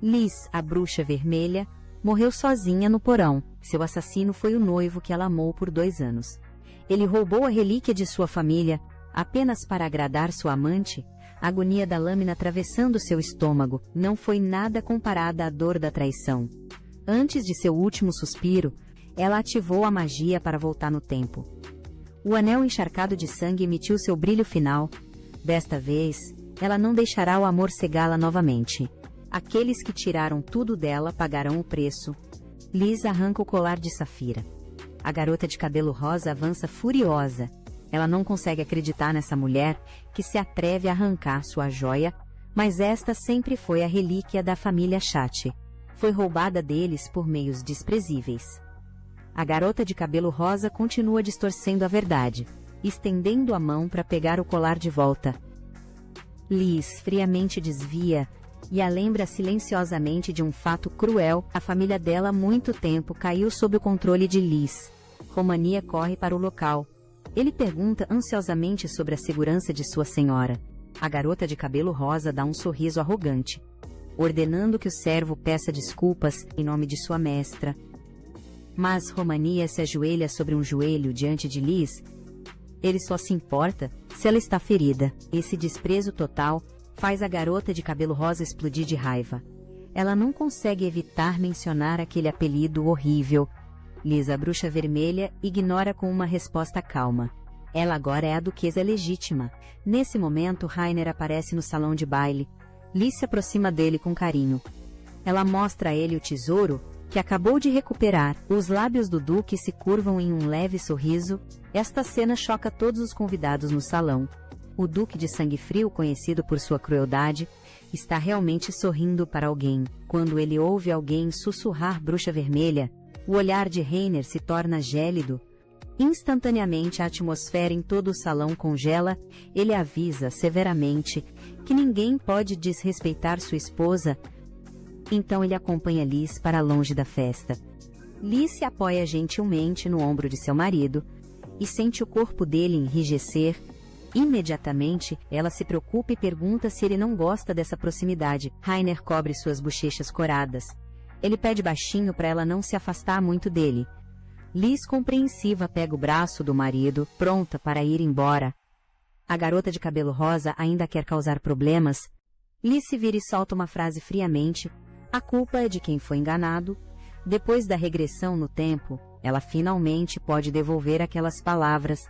Liz, a bruxa vermelha, morreu sozinha no porão. Seu assassino foi o noivo que ela amou por 2 anos. Ele roubou a relíquia de sua família, apenas para agradar sua amante. A agonia da lâmina atravessando seu estômago não foi nada comparada à dor da traição. Antes de seu último suspiro, ela ativou a magia para voltar no tempo. O anel encharcado de sangue emitiu seu brilho final. Desta vez, ela não deixará o amor cegá-la novamente. Aqueles que tiraram tudo dela pagarão o preço. Liz arranca o colar de safira. A garota de cabelo rosa avança furiosa. Ela não consegue acreditar nessa mulher que se atreve a arrancar sua joia, mas esta sempre foi a relíquia da família Chat. Foi roubada deles por meios desprezíveis. A garota de cabelo rosa continua distorcendo a verdade, estendendo a mão para pegar o colar de volta. Liz friamente desvia e a lembra silenciosamente de um fato cruel. A família dela há muito tempo caiu sob o controle de Liz. Romania corre para o local. Ele pergunta ansiosamente sobre a segurança de sua senhora. A garota de cabelo rosa dá um sorriso arrogante, ordenando que o servo peça desculpas em nome de sua mestra. Mas Romania se ajoelha sobre um joelho diante de Liz. Ele só se importa se ela está ferida. Esse desprezo total faz a garota de cabelo rosa explodir de raiva. Ela não consegue evitar mencionar aquele apelido horrível. Liz, a bruxa vermelha, ignora com uma resposta calma. Ela agora é a duquesa legítima. Nesse momento, Rainer aparece no salão de baile. Liz se aproxima dele com carinho. Ela mostra a ele o tesouro que acabou de recuperar. Os lábios do duque se curvam em um leve sorriso. Esta cena choca todos os convidados no salão. O duque de sangue frio, conhecido por sua crueldade, está realmente sorrindo para alguém. Quando ele ouve alguém sussurrar bruxa vermelha, o olhar de Rainer se torna gélido. Instantaneamente a atmosfera em todo o salão congela. Ele avisa severamente que ninguém pode desrespeitar sua esposa. Então ele acompanha Liz para longe da festa. Liz se apoia gentilmente no ombro de seu marido e sente o corpo dele enrijecer. Imediatamente, ela se preocupa e pergunta se ele não gosta dessa proximidade. Rainer cobre suas bochechas coradas. Ele pede baixinho para ela não se afastar muito dele. Liz, compreensiva, pega o braço do marido, pronta para ir embora. A garota de cabelo rosa ainda quer causar problemas. Liz se vira e solta uma frase friamente. A culpa é de quem foi enganado. Depois da regressão no tempo, ela finalmente pode devolver aquelas palavras.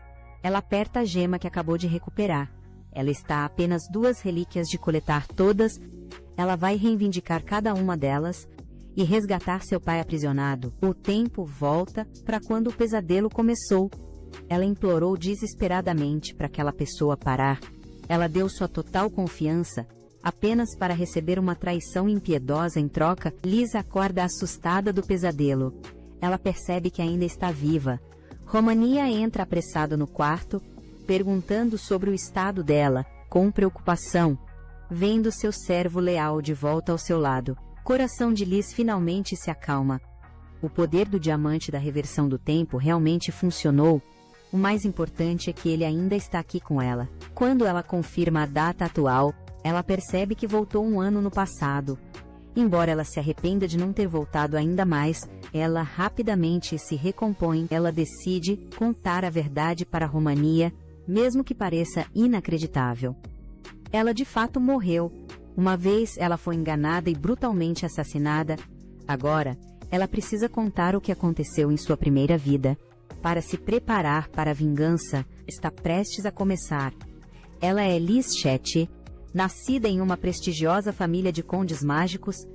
Ela aperta a gema que acabou de recuperar. Ela está a apenas 2 relíquias de coletar todas. Ela vai reivindicar cada uma delas e resgatar seu pai aprisionado. O tempo volta para quando o pesadelo começou. Ela implorou desesperadamente para aquela pessoa parar. Ela deu sua total confiança, apenas para receber uma traição impiedosa em troca. Liz acorda assustada do pesadelo. Ela percebe que ainda está viva. Romania entra apressado no quarto, perguntando sobre o estado dela, com preocupação, vendo seu servo leal de volta ao seu lado. Coração de Liz finalmente se acalma. O poder do diamante da reversão do tempo realmente funcionou. O mais importante é que ele ainda está aqui com ela. Quando ela confirma a data atual, ela percebe que voltou 1 ano no passado. Embora ela se arrependa de não ter voltado ainda mais, ela rapidamente se recompõe. Ela decide contar a verdade para Romania, mesmo que pareça inacreditável. Ela de fato morreu. Uma vez ela foi enganada e brutalmente assassinada. Agora, ela precisa contar o que aconteceu em sua primeira vida. Para se preparar para a vingança, está prestes a começar. Ela é Liz Chat. Nascida em uma prestigiosa família de condes mágicos,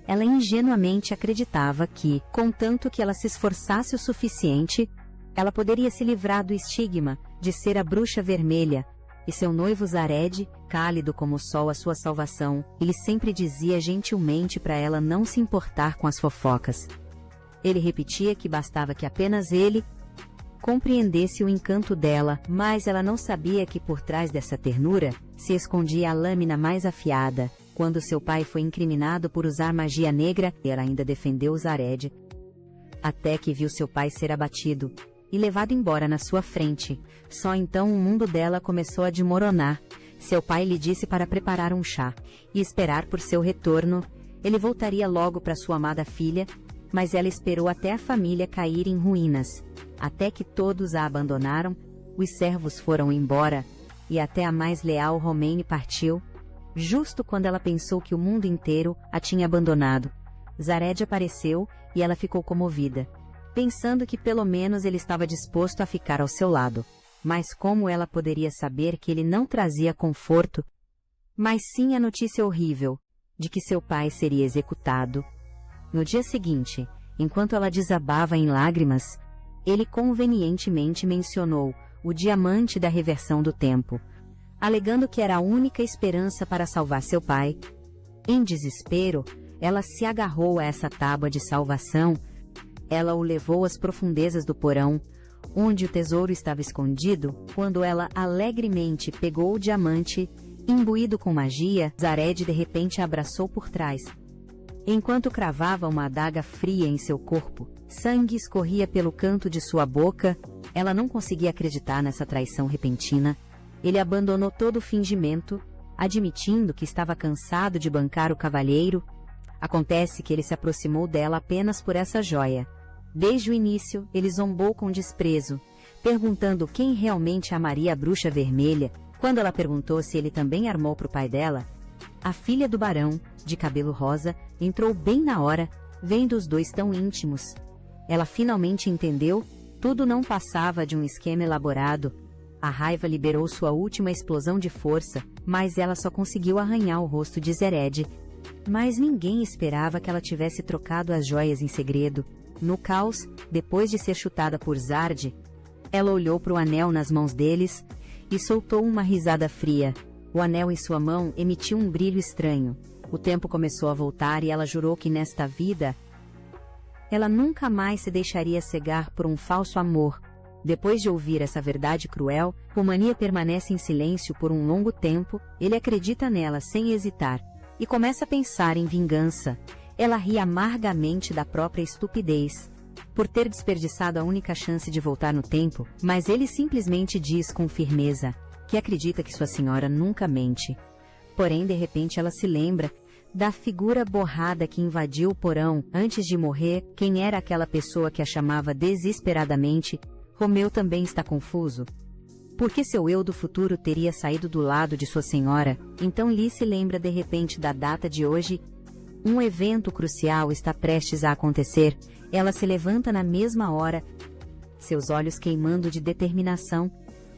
ela ingenuamente acreditava que, contanto que ela se esforçasse o suficiente, ela poderia se livrar do estigma de ser a bruxa vermelha, e seu noivo Zared, cálido como o sol, a sua salvação. Ele sempre dizia gentilmente para ela não se importar com as fofocas. Ele repetia que bastava que apenas ele compreendesse o encanto dela, mas ela não sabia que por trás dessa ternura se escondia a lâmina mais afiada. Quando seu pai foi incriminado por usar magia negra, ela ainda defendeu Zared, até que viu seu pai ser abatido e levado embora na sua frente. Só então o mundo dela começou a desmoronar. Seu pai lhe disse para preparar um chá e esperar por seu retorno. ele voltaria logo para sua amada filha, mas ela esperou até a família cair em ruínas. Até que todos a abandonaram, os servos foram embora, e até a mais leal Romaine partiu, justo quando ela pensou que o mundo inteiro a tinha abandonado. Zared apareceu e ela ficou comovida, pensando que pelo menos ele estava disposto a ficar ao seu lado. Mas como ela poderia saber que ele não trazia conforto, mas sim a notícia horrível de que seu pai seria executado? No dia seguinte, enquanto ela desabava em lágrimas, ele convenientemente mencionou o diamante da reversão do tempo, alegando que era a única esperança para salvar seu pai. Em desespero, ela se agarrou a essa tábua de salvação. Ela o levou às profundezas do porão, onde o tesouro estava escondido. Quando ela alegremente pegou o diamante, imbuído com magia, Zared de repente a abraçou por trás. Enquanto cravava uma adaga fria em seu corpo, sangue escorria pelo canto de sua boca. Ela não conseguia acreditar nessa traição repentina. Ele abandonou todo o fingimento, admitindo que estava cansado de bancar o cavalheiro. Acontece que ele se aproximou dela apenas por essa joia. Desde o início, ele zombou com desprezo, perguntando quem realmente amaria a bruxa vermelha. Quando ela perguntou se ele também armou para o pai dela, a filha do barão, de cabelo rosa, entrou bem na hora, vendo os dois tão íntimos. Ela finalmente entendeu, tudo não passava de um esquema elaborado. A raiva liberou sua última explosão de força, mas ela só conseguiu arranhar o rosto de Zared. Mas ninguém esperava que ela tivesse trocado as joias em segredo. No caos, depois de ser chutada por Zard, ela olhou para o anel nas mãos deles e soltou uma risada fria. O anel em sua mão emitiu um brilho estranho. O tempo começou a voltar e ela jurou que nesta vida ela nunca mais se deixaria cegar por um falso amor. Depois de ouvir essa verdade cruel, Romania permanece em silêncio por um longo tempo. Ele acredita nela sem hesitar e começa a pensar em vingança. Ela ri amargamente da própria estupidez por ter desperdiçado a única chance de voltar no tempo, mas ele simplesmente diz com firmeza que acredita que sua senhora nunca mente. Porém, de repente ela se lembra da figura borrada que invadiu o porão antes de morrer. Quem era aquela pessoa que a chamava desesperadamente? Romeu também está confuso. Por que seu eu do futuro teria saído do lado de sua senhora? Então Lee se lembra de repente da data de hoje. Um evento crucial está prestes a acontecer. Ela se levanta na mesma hora, seus olhos queimando de determinação.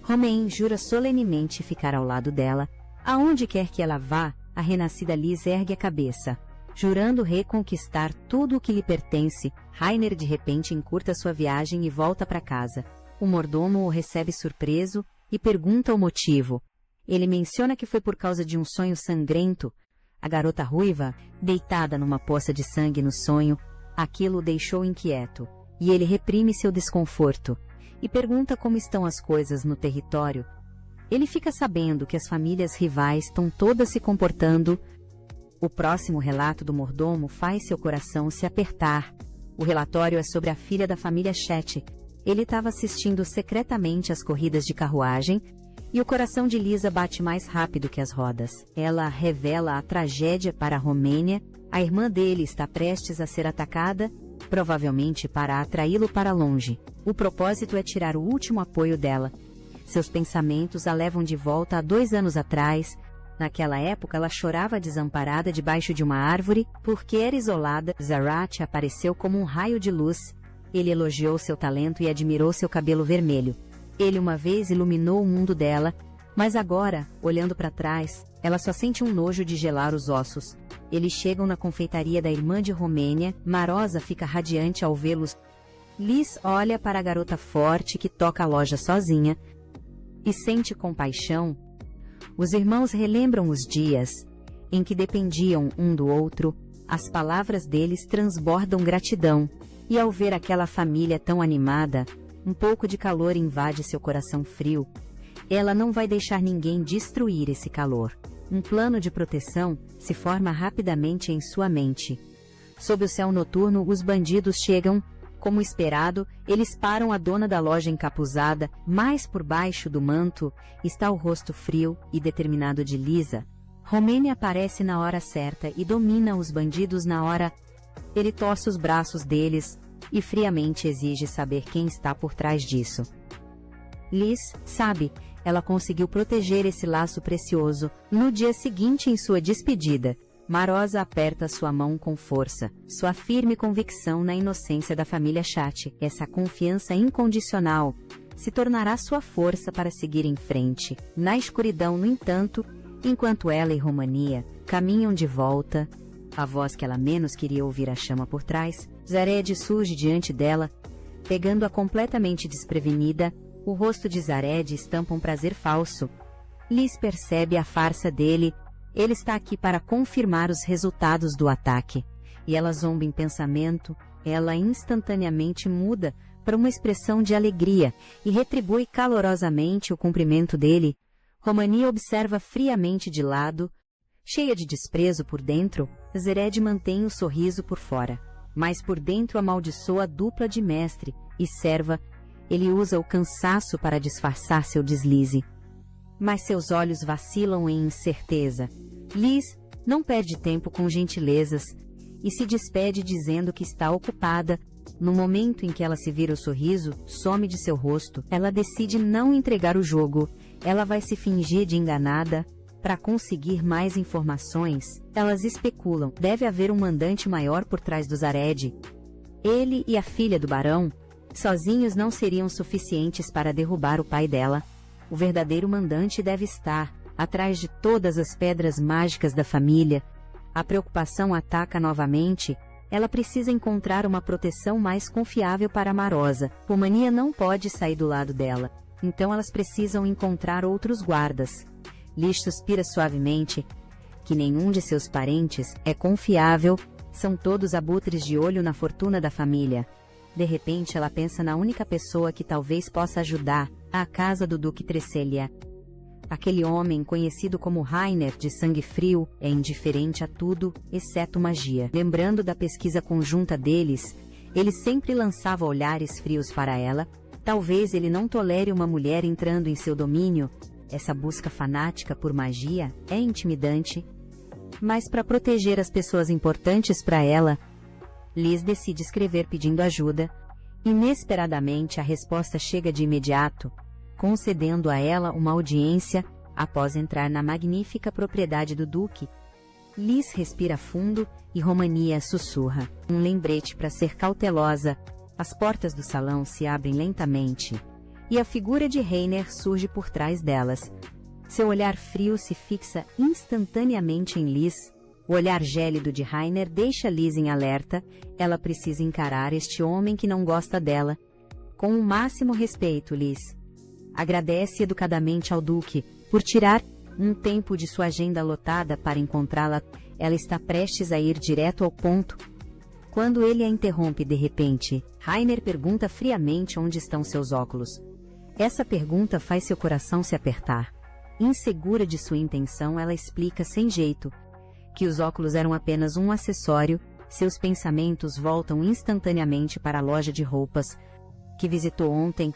Romain jura solenemente ficar ao lado dela. Aonde quer que ela vá, a renascida Liz ergue a cabeça, jurando reconquistar tudo o que lhe pertence. Rainer de repente encurta sua viagem e volta para casa. O mordomo o recebe surpreso e pergunta o motivo. Ele menciona que foi por causa de um sonho sangrento. A garota ruiva, deitada numa poça de sangue no sonho, aquilo o deixou inquieto, e ele reprime seu desconforto, e pergunta como estão as coisas no território. Ele fica sabendo que as famílias rivais estão todas se comportando. O próximo relato do mordomo faz seu coração se apertar. O relatório é sobre a filha da família Chet. Ele estava assistindo secretamente às corridas de carruagem, e o coração de Lisa bate mais rápido que as rodas. Ela revela a tragédia para a Romênia. A irmã dele está prestes a ser atacada, provavelmente para atraí-lo para longe. O propósito é tirar o último apoio dela. Seus pensamentos a levam de volta a 2 anos atrás. Naquela época ela chorava desamparada debaixo de uma árvore, porque era isolada. Zarat apareceu como um raio de luz. Ele elogiou seu talento e admirou seu cabelo vermelho. Ele uma vez iluminou o mundo dela, mas agora, olhando para trás, ela só sente um nojo de gelar os ossos. Eles chegam na confeitaria da irmã de Romênia. Marosa fica radiante ao vê-los. Liz olha para a garota forte que toca a loja sozinha e sente compaixão. Os irmãos relembram os dias em que dependiam um do outro. As palavras deles transbordam gratidão, e ao ver aquela família tão animada, um pouco de calor invade seu coração frio. Ela não vai deixar ninguém destruir esse calor. Um plano de proteção se forma rapidamente em sua mente. Sob o céu noturno, os bandidos chegam. Como esperado, eles param a dona da loja encapuzada, mas por baixo do manto está o rosto frio e determinado de Lisa. Romênia aparece na hora certa e domina os bandidos na hora. Ele torce os braços deles e friamente exige saber quem está por trás disso. Liz sabe, ela conseguiu proteger esse laço precioso. No dia seguinte, em sua despedida, Marosa aperta sua mão com força. Sua firme convicção na inocência da família Chat, essa confiança incondicional, se tornará sua força para seguir em frente. Na escuridão, no entanto, enquanto ela e Romania caminham de volta, a voz que ela menos queria ouvir a chama por trás, Zared surge diante dela, pegando-a completamente desprevenida. O rosto de Zared estampa um prazer falso. Liz percebe a farsa dele. Ele está aqui para confirmar os resultados do ataque. E ela zomba em pensamento. Ela instantaneamente muda para uma expressão de alegria e retribui calorosamente o cumprimento dele. Romania observa friamente de lado. Cheia de desprezo por dentro, Zared mantém o sorriso por fora. Mas por dentro amaldiçoa a dupla de mestre e serva. Ele usa o cansaço para disfarçar seu deslize. Mas seus olhos vacilam em incerteza. Liz não perde tempo com gentilezas e se despede dizendo que está ocupada. No momento em que ela se vira o sorriso, some de seu rosto. Ela decide não entregar o jogo. Ela vai se fingir de enganada. Para conseguir mais informações, elas especulam. Deve haver um mandante maior por trás do Zared. Ele e a filha do barão sozinhos não seriam suficientes para derrubar o pai dela. O verdadeiro mandante deve estar atrás de todas as pedras mágicas da família. A preocupação ataca novamente. Ela precisa encontrar uma proteção mais confiável para Marosa. Romania não pode sair do lado dela. Então elas precisam encontrar outros guardas. Liz suspira suavemente. Que nenhum de seus parentes é confiável. São todos abutres de olho na fortuna da família. De repente ela pensa na única pessoa que talvez possa ajudar, a casa do Duque Tresselia. Aquele homem, conhecido como Rainer de Sangue Frio, é indiferente a tudo, exceto magia. Lembrando da pesquisa conjunta deles, ele sempre lançava olhares frios para ela. Talvez ele não tolere uma mulher entrando em seu domínio. Essa busca fanática por magia é intimidante. Mas para proteger as pessoas importantes para ela, Liz decide escrever pedindo ajuda. Inesperadamente, a resposta chega de imediato, concedendo a ela uma audiência após entrar na magnífica propriedade do Duque. Liz respira fundo e Romania sussurra. Um lembrete para ser cautelosa. As portas do salão se abrem lentamente e a figura de Rainer surge por trás delas. Seu olhar frio se fixa instantaneamente em Liz. O olhar gélido de Rainer deixa Liz em alerta. Ela precisa encarar este homem que não gosta dela. Com o máximo respeito, Liz agradece educadamente ao Duque por tirar um tempo de sua agenda lotada para encontrá-la. Ela está prestes a ir direto ao ponto, quando ele a interrompe de repente. Rainer pergunta friamente onde estão seus óculos. Essa pergunta faz seu coração se apertar. Insegura de sua intenção, ela explica sem jeito que os óculos eram apenas um acessório. Seus pensamentos voltam instantaneamente para a loja de roupas que visitou ontem.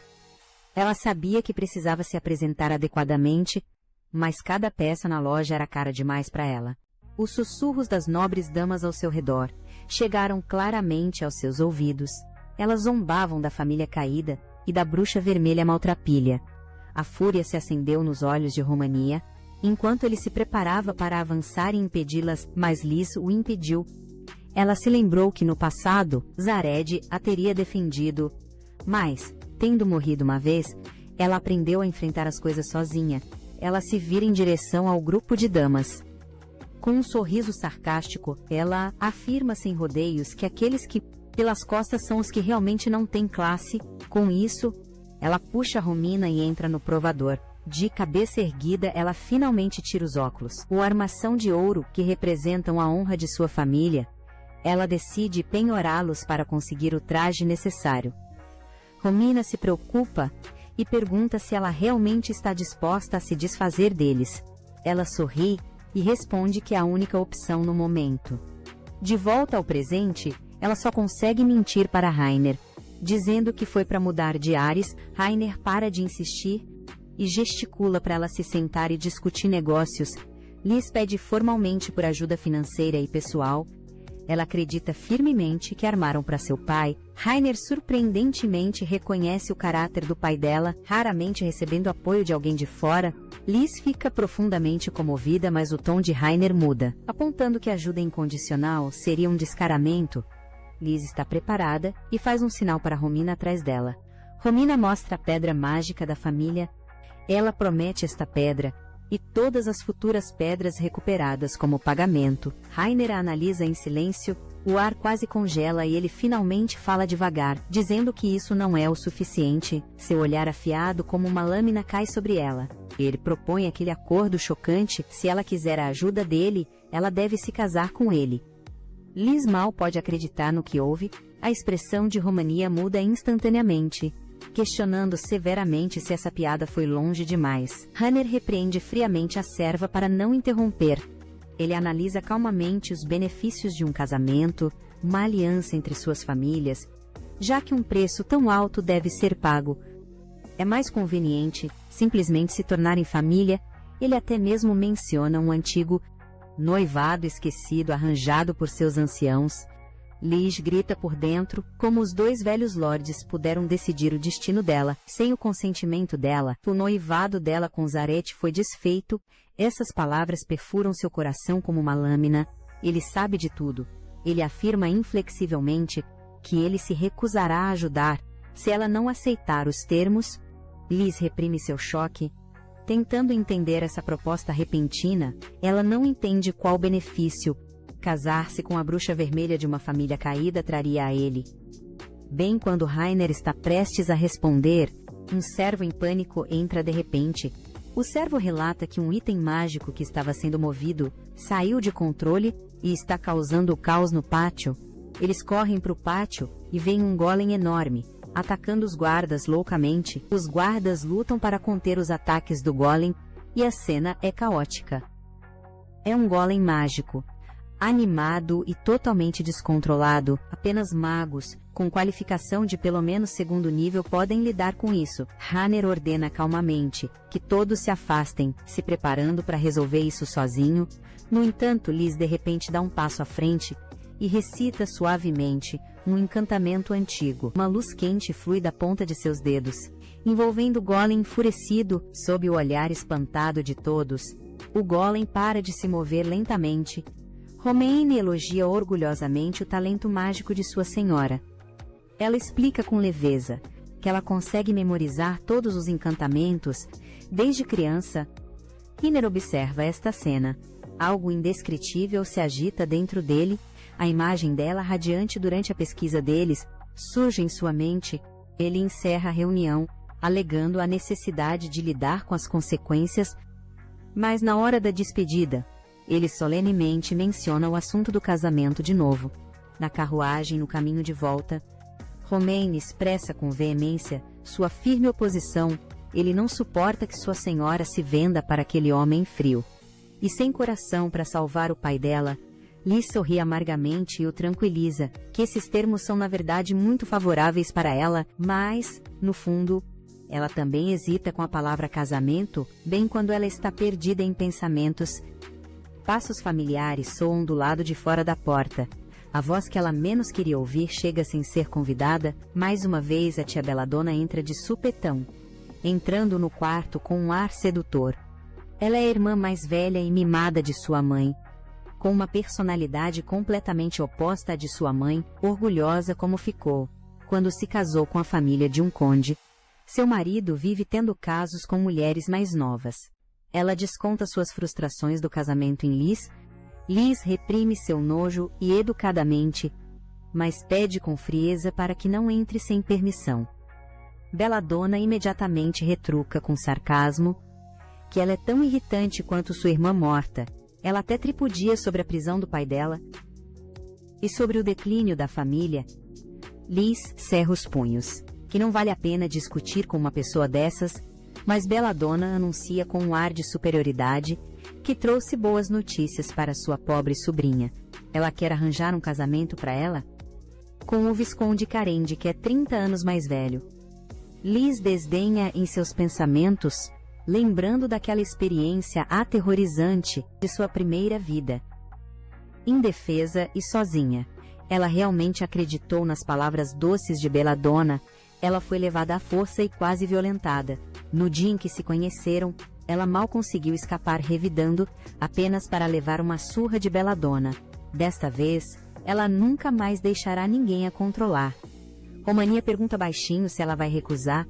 Ela sabia que precisava se apresentar adequadamente, mas cada peça na loja era cara demais para ela. Os sussurros das nobres damas ao seu redor chegaram claramente aos seus ouvidos. Elas zombavam da família caída e da bruxa vermelha maltrapilha. A fúria se acendeu nos olhos de Romania, enquanto ele se preparava para avançar e impedi-las, mas Liz o impediu. Ela se lembrou que no passado, Zared a teria defendido, mas, tendo morrido uma vez, ela aprendeu a enfrentar as coisas sozinha. Ela se vira em direção ao grupo de damas. Com um sorriso sarcástico, ela afirma sem rodeios que aqueles que pelas costas são os que realmente não têm classe. Com isso, ela puxa Romina e entra no provador. De cabeça erguida, ela finalmente tira os óculos. O armação de ouro, que representam a honra de sua família. Ela decide penhorá-los para conseguir o traje necessário. Romina se preocupa e pergunta se ela realmente está disposta a se desfazer deles. Ela sorri e responde que é a única opção no momento. De volta ao presente, ela só consegue mentir para Rainer, dizendo que foi para mudar de ares. Rainer para de insistir e gesticula para ela se sentar e discutir negócios. Liz pede formalmente por ajuda financeira e pessoal. Ela acredita firmemente que armaram para seu pai. Rainer surpreendentemente reconhece o caráter do pai dela, raramente recebendo apoio de alguém de fora. Liz fica profundamente comovida, mas o tom de Rainer muda, apontando que ajuda incondicional seria um descaramento. Liz está preparada e faz um sinal para Romina atrás dela. Romina mostra a pedra mágica da família. Ela promete esta pedra e todas as futuras pedras recuperadas como pagamento. Rainer a analisa em silêncio, o ar quase congela e ele finalmente fala devagar, dizendo que isso não é o suficiente. Seu olhar afiado como uma lâmina cai sobre ela. Ele propõe aquele acordo chocante: se ela quiser a ajuda dele, ela deve se casar com ele. Liz mal pode acreditar no que ouve. A expressão de Romania muda instantaneamente, questionando severamente se essa piada foi longe demais. Rainer repreende friamente a serva para não interromper. Ele analisa calmamente os benefícios de um casamento, uma aliança entre suas famílias, já que um preço tão alto deve ser pago. É mais conveniente simplesmente se tornarem família. Ele até mesmo menciona um antigo noivado esquecido arranjado por seus anciãos. Liz grita por dentro, como os dois velhos lords puderam decidir o destino dela. Sem o consentimento dela, o noivado dela com Zareth foi desfeito. Essas palavras perfuram seu coração como uma lâmina. Ele sabe de tudo. Ele afirma inflexivelmente que ele se recusará a ajudar se ela não aceitar os termos. Liz reprime seu choque, tentando entender essa proposta repentina. Ela não entende qual benefício casar-se com a bruxa vermelha de uma família caída traria a ele. Bem quando Rainer está prestes a responder, um servo em pânico entra de repente. O servo relata que um item mágico que estava sendo movido saiu de controle e está causando caos no pátio. Eles correm para o pátio e veem um golem enorme, atacando os guardas loucamente. Os guardas lutam para conter os ataques do golem, e a cena é caótica. É um golem mágico, animado e totalmente descontrolado. Apenas magos, com qualificação de pelo menos segundo nível, podem lidar com isso. Rainer ordena calmamente que todos se afastem, se preparando para resolver isso sozinho. No entanto, Liz de repente dá um passo à frente e recita suavemente um encantamento antigo. Uma luz quente flui da ponta de seus dedos, envolvendo o golem enfurecido. Sob o olhar espantado de todos, o golem para de se mover lentamente. Romaine elogia orgulhosamente o talento mágico de sua senhora. Ela explica com leveza que ela consegue memorizar todos os encantamentos desde criança. Rainer observa esta cena. Algo indescritível se agita dentro dele. A imagem dela, radiante durante a pesquisa deles, surge em sua mente. Ele encerra a reunião, alegando a necessidade de lidar com as consequências. Mas na hora da despedida, ele solenemente menciona o assunto do casamento de novo. Na carruagem, no caminho de volta, Romaine expressa com veemência sua firme oposição. Ele não suporta que sua senhora se venda para aquele homem frio e sem coração para salvar o pai dela. Liz sorri amargamente e o tranquiliza, que esses termos são na verdade muito favoráveis para ela, mas, no fundo, ela também hesita com a palavra casamento, bem quando ela está perdida em pensamentos. Passos familiares soam do lado de fora da porta. A voz que ela menos queria ouvir chega sem ser convidada. Mais uma vez a tia Belladonna entra de supetão, entrando no quarto com um ar sedutor. Ela é a irmã mais velha e mimada de sua mãe, com uma personalidade completamente oposta à de sua mãe, orgulhosa como ficou quando se casou com a família de um conde. Seu marido vive tendo casos com mulheres mais novas. Ela desconta suas frustrações do casamento em Liz. Liz reprime seu nojo e educadamente, mas pede com frieza para que não entre sem permissão. Belladonna imediatamente retruca com sarcasmo que ela é tão irritante quanto sua irmã morta. Ela até tripudia sobre a prisão do pai dela e sobre o declínio da família. Liz cerra os punhos, que não vale a pena discutir com uma pessoa dessas, mas Belladonna anuncia com um ar de superioridade que trouxe boas notícias para sua pobre sobrinha. Ela quer arranjar um casamento para ela com o Visconde Carendi, que é 30 anos mais velho. Liz desdenha em seus pensamentos lembrando daquela experiência aterrorizante de sua primeira vida. Indefesa e sozinha, ela realmente acreditou nas palavras doces de Belladonna. Ela foi levada à força e quase violentada. No dia em que se conheceram, ela mal conseguiu escapar revidando, apenas para levar uma surra de Belladonna. Desta vez, ela nunca mais deixará ninguém a controlar. Romania pergunta baixinho se ela vai recusar.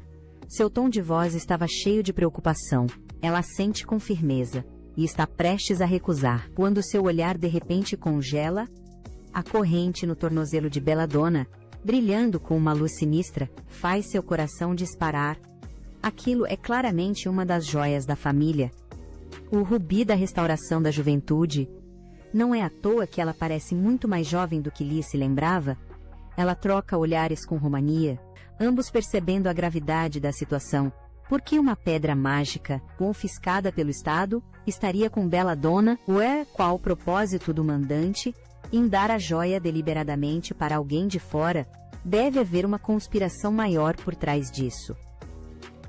Seu tom de voz estava cheio de preocupação. Ela assente com firmeza, e está prestes a recusar, quando seu olhar de repente congela. A corrente no tornozelo de Belladonna, brilhando com uma luz sinistra, faz seu coração disparar. Aquilo é claramente uma das joias da família. O rubi da restauração da juventude. Não é à toa que ela parece muito mais jovem do que Liz se lembrava. Ela troca olhares com Romania, ambos percebendo a gravidade da situação. Por que uma pedra mágica, confiscada pelo Estado, estaria com Belladonna? Qual o propósito do mandante em dar a joia deliberadamente para alguém de fora? Deve haver uma conspiração maior por trás disso.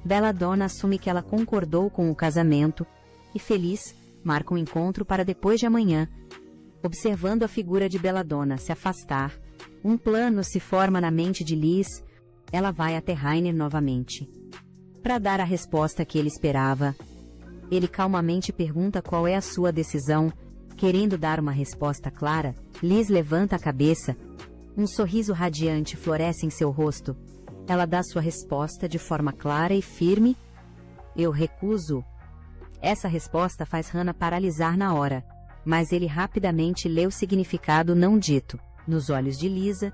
Belladonna assume que ela concordou com o casamento, e feliz, marca um encontro para depois de amanhã. Observando a figura de Belladonna se afastar, um plano se forma na mente de Liz. Ela vai até Rainer novamente, para dar a resposta que ele esperava. Ele calmamente pergunta qual é a sua decisão. Querendo dar uma resposta clara, Liz levanta a cabeça. Um sorriso radiante floresce em seu rosto. Ela dá sua resposta de forma clara e firme. Eu recuso. Essa resposta faz Hannah paralisar na hora, mas ele rapidamente lê o significado não dito. Nos olhos de Lisa,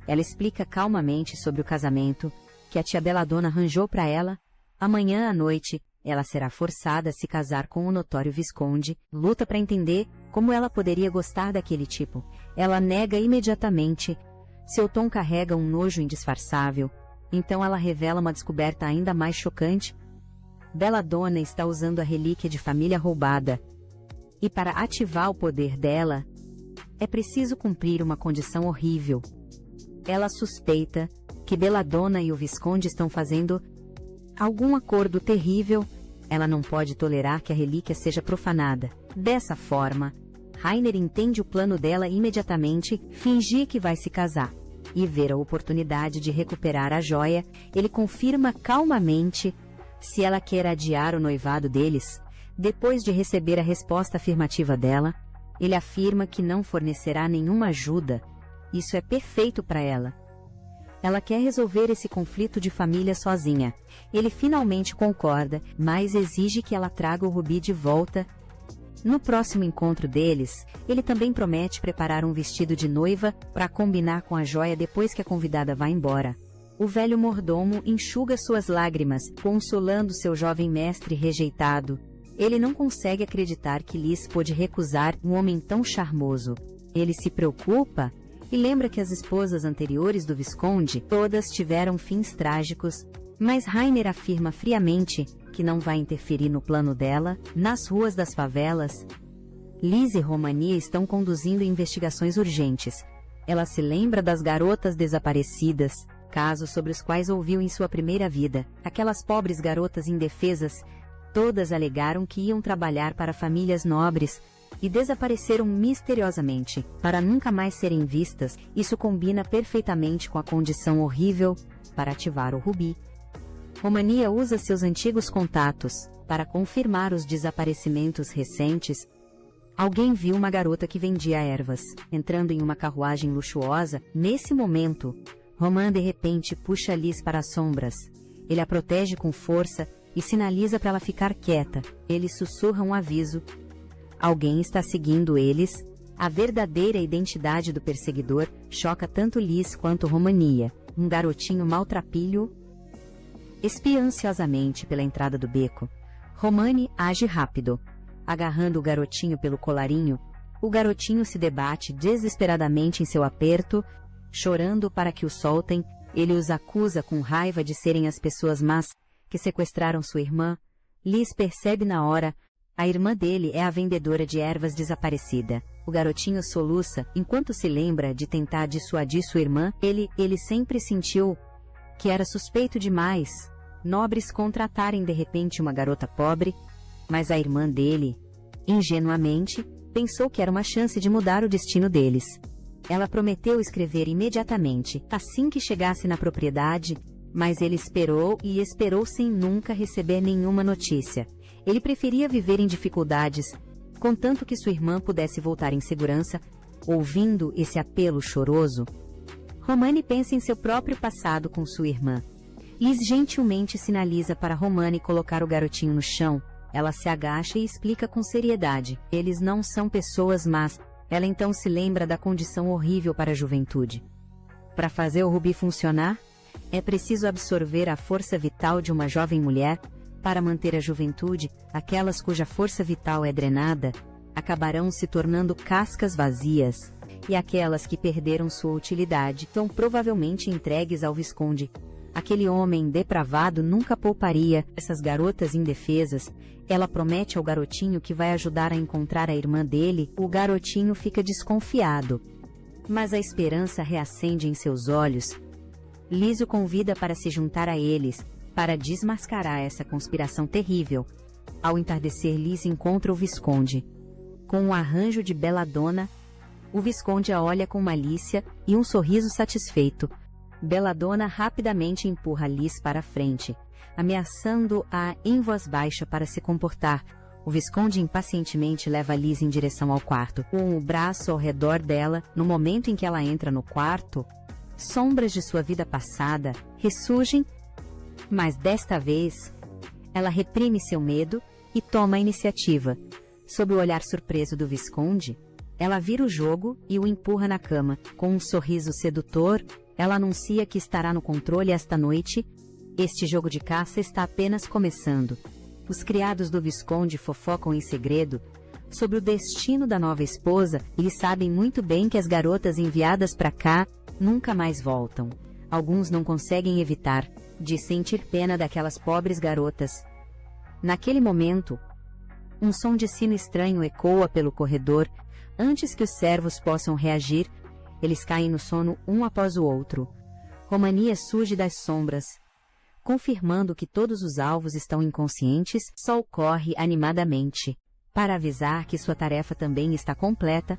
ela explica calmamente sobre o casamento que a tia Belladonna arranjou para ela. Amanhã à noite, ela será forçada a se casar com o notório Visconde. Luta para entender como ela poderia gostar daquele tipo. Ela nega imediatamente. Seu tom carrega um nojo indisfarçável. Então ela revela uma descoberta ainda mais chocante. Belladonna está usando a relíquia de família roubada. E para ativar o poder dela, é preciso cumprir uma condição horrível. Ela suspeita que Belladonna e o Visconde estão fazendo algum acordo terrível. Ela não pode tolerar que a relíquia seja profanada. Dessa forma, Rainer entende o plano dela imediatamente. Fingir que vai se casar e ver a oportunidade de recuperar a joia. Ele confirma calmamente se ela quer adiar o noivado deles. Depois de receber a resposta afirmativa dela, ele afirma que não fornecerá nenhuma ajuda. Isso é perfeito para ela. Ela quer resolver esse conflito de família sozinha. Ele finalmente concorda, mas exige que ela traga o rubi de volta. No próximo encontro deles, ele também promete preparar um vestido de noiva para combinar com a joia depois que a convidada vá embora. O velho mordomo enxuga suas lágrimas, consolando seu jovem mestre rejeitado. Ele não consegue acreditar que Liz pôde recusar um homem tão charmoso. Ele se preocupa e lembra que as esposas anteriores do Visconde todas tiveram fins trágicos, mas Rainer afirma friamente que não vai interferir no plano dela. Nas ruas das favelas, Liz e Romania estão conduzindo investigações urgentes. Ela se lembra das garotas desaparecidas, casos sobre os quais ouviu em sua primeira vida. Aquelas pobres garotas indefesas, todas alegaram que iam trabalhar para famílias nobres e desapareceram misteriosamente, para nunca mais serem vistas. Isso combina perfeitamente com a condição horrível para ativar o rubi. Romania usa seus antigos contatos para confirmar os desaparecimentos recentes. Alguém viu uma garota que vendia ervas, entrando em uma carruagem luxuosa. Nesse momento, Roman de repente puxa Liz para as sombras. Ele a protege com força e sinaliza para ela ficar quieta. Ele sussurra um aviso. Alguém está seguindo eles. A verdadeira identidade do perseguidor choca tanto Liz quanto Romania. Um garotinho maltrapilho espia ansiosamente pela entrada do beco. Romani age rápido. Agarrando o garotinho pelo colarinho, o garotinho se debate desesperadamente em seu aperto, chorando para que o soltem. Ele os acusa com raiva de serem as pessoas más que sequestraram sua irmã. Liz percebe na hora. A irmã dele é a vendedora de ervas desaparecida. O garotinho soluça enquanto se lembra de tentar dissuadir sua irmã. Ele sempre sentiu que era suspeito demais. nobres contratarem de repente uma garota pobre, mas a irmã dele, ingenuamente, pensou que era uma chance de mudar o destino deles. Ela prometeu escrever imediatamente, assim que chegasse na propriedade, mas ele esperou e esperou sem nunca receber nenhuma notícia. Ele preferia viver em dificuldades, contanto que sua irmã pudesse voltar em segurança. Ouvindo esse apelo choroso, Romani pensa em seu próprio passado com sua irmã. Liz gentilmente sinaliza para Romani colocar o garotinho no chão. Ela se agacha e explica com seriedade. Eles não são pessoas más. Ela então se lembra da condição horrível para a juventude. Para fazer o Rubi funcionar, é preciso absorver a força vital de uma jovem mulher. Para manter a juventude, aquelas cuja força vital é drenada, acabarão se tornando cascas vazias, e aquelas que perderam sua utilidade são provavelmente entregues ao Visconde. Aquele homem depravado nunca pouparia essas garotas indefesas. Ela promete ao garotinho que vai ajudar a encontrar a irmã dele. O garotinho fica desconfiado, mas a esperança reacende em seus olhos. Liz o convida para se juntar a eles, para desmascarar essa conspiração terrível. Ao entardecer, Liz encontra o Visconde. Com um arranjo de Belladonna, o Visconde a olha com malícia e um sorriso satisfeito. Belladonna rapidamente empurra Liz para a frente, ameaçando-a em voz baixa para se comportar. O Visconde impacientemente leva Liz em direção ao quarto, com o braço ao redor dela. No momento em que ela entra no quarto, sombras de sua vida passada ressurgem, mas desta vez, ela reprime seu medo e toma a iniciativa. Sob o olhar surpreso do Visconde, ela vira o jogo e o empurra na cama. Com um sorriso sedutor, ela anuncia que estará no controle esta noite. Este jogo de caça está apenas começando. Os criados do Visconde fofocam em segredo sobre o destino da nova esposa. Eles sabem muito bem que as garotas enviadas para cá nunca mais voltam. Alguns não conseguem evitar de sentir pena daquelas pobres garotas. Naquele momento, um som de sino estranho ecoa pelo corredor. Antes que os servos possam reagir, eles caem no sono um após o outro. Romani surge das sombras, confirmando que todos os alvos estão inconscientes. Sol corre animadamente para avisar que sua tarefa também está completa.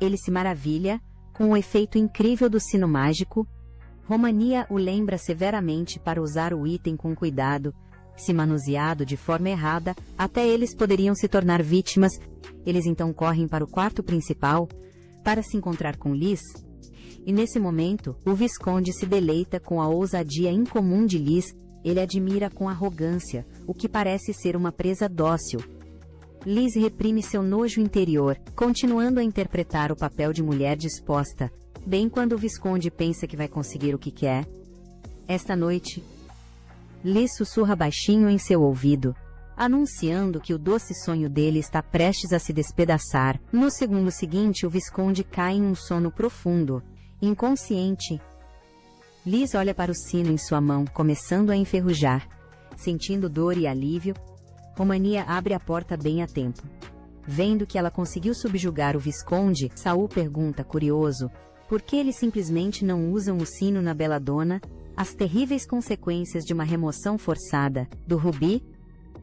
Ele se maravilha com o efeito incrível do sino mágico. Romani o lembra severamente para usar o item com cuidado. Se manuseado de forma errada, até eles poderiam se tornar vítimas. Eles então correm para o quarto principal para se encontrar com Liz. E nesse momento, o Visconde se deleita com a ousadia incomum de Liz. Ele admira com arrogância o que parece ser uma presa dócil. Liz reprime seu nojo interior, continuando a interpretar o papel de mulher disposta. Bem quando o Visconde pensa que vai conseguir o que quer. Esta noite, Liz sussurra baixinho em seu ouvido, anunciando que o doce sonho dele está prestes a se despedaçar. No segundo seguinte, o Visconde cai em um sono profundo, inconsciente. Liz olha para o sino em sua mão, começando a enferrujar. Sentindo dor e alívio, Romani abre a porta bem a tempo. Vendo que ela conseguiu subjugar o Visconde, Saul pergunta, curioso, por que eles simplesmente não usam o sino na Belladonna? As terríveis consequências de uma remoção forçada do Rubi.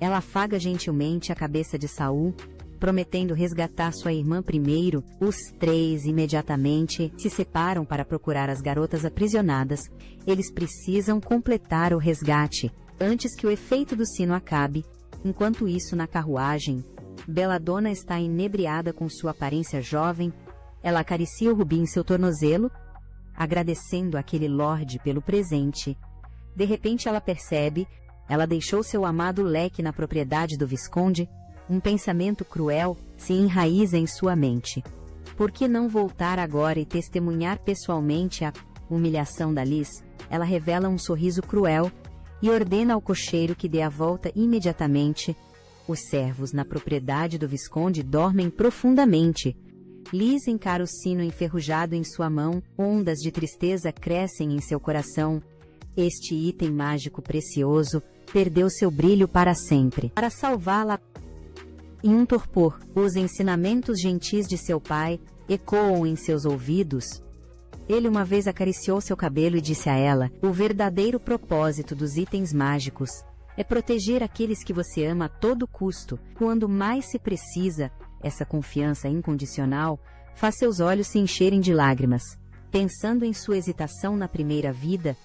Ela afaga gentilmente a cabeça de Saul, prometendo resgatar sua irmã primeiro. Os três imediatamente se separam para procurar as garotas aprisionadas. Eles precisam completar o resgate antes que o efeito do sino acabe. Enquanto isso, na carruagem, Belladonna está inebriada com sua aparência jovem. Ela acaricia o Rubi em seu tornozelo, agradecendo àquele lorde pelo presente. De repente ela percebe, ela deixou seu amado leque na propriedade do Visconde. Um pensamento cruel se enraiza em sua mente. Por que não voltar agora e testemunhar pessoalmente a humilhação da Liz? Ela revela um sorriso cruel e ordena ao cocheiro que dê a volta imediatamente. Os servos na propriedade do Visconde dormem profundamente. Liz encara o sino enferrujado em sua mão. Ondas de tristeza crescem em seu coração. Este item mágico precioso perdeu seu brilho para sempre. Para salvá-la, em um torpor, os ensinamentos gentis de seu pai ecoam em seus ouvidos. Ele uma vez acariciou seu cabelo e disse a ela: o verdadeiro propósito dos itens mágicos é proteger aqueles que você ama a todo custo. Quando mais se precisa, essa confiança incondicional faz seus olhos se encherem de lágrimas. Pensando em sua hesitação na primeira vida,